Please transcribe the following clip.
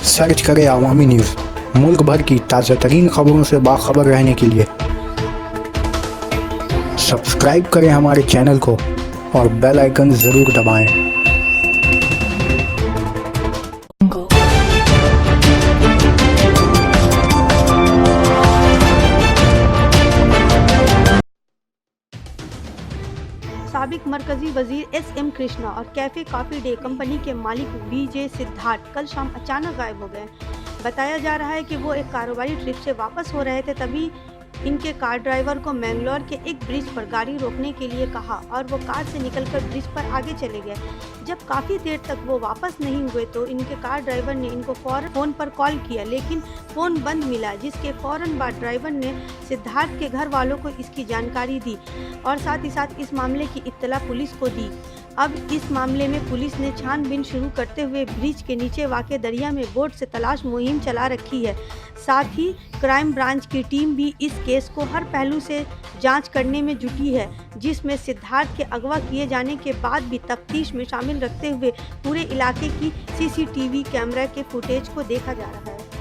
Search करें अवामी news. मुल्क भर की ताज़ा तरीन खबरों से बाखबर रहने के लिए सब्सक्राइब करें हमारे चैनल को और बेल आइकन ज़रूर दबाएं। साबिक मरकजी वजीर एस.एम. कृष्णा और कैफे कॉफी डे कंपनी के मालिक वी.जे. सिद्धार्थ कल शाम अचानक गायब हो गए। बताया जा रहा है कि वो एक कारोबारी ट्रिप से वापस हो रहे थे, तभी इनके कार ड्राइवर को मैंगलोर के एक ब्रिज पर गाड़ी रोकने के लिए कहा और वो कार से निकलकर ब्रिज पर आगे चले गए। जब काफ़ी देर तक वो वापस नहीं हुए तो इनके कार ड्राइवर ने इनको फ़ोन पर कॉल किया, लेकिन फ़ोन बंद मिला, जिसके फ़ौरन बाद ड्राइवर ने सिद्धार्थ के घर वालों को इसकी जानकारी दी और साथ ही साथ इस मामले की इत्तला पुलिस को दी। अब इस मामले में पुलिस ने छानबीन शुरू करते हुए ब्रिज के नीचे वाक़े दरिया में बोट से तलाश मुहिम चला रखी है। साथ ही क्राइम ब्रांच की टीम भी इस केस को हर पहलू से जांच करने में जुटी है, जिसमें सिद्धार्थ के अगवा किए जाने के बाद भी तफ्तीश में शामिल रखते हुए पूरे इलाके की सीसीटीवी कैमरा के फुटेज को देखा जा रहा है।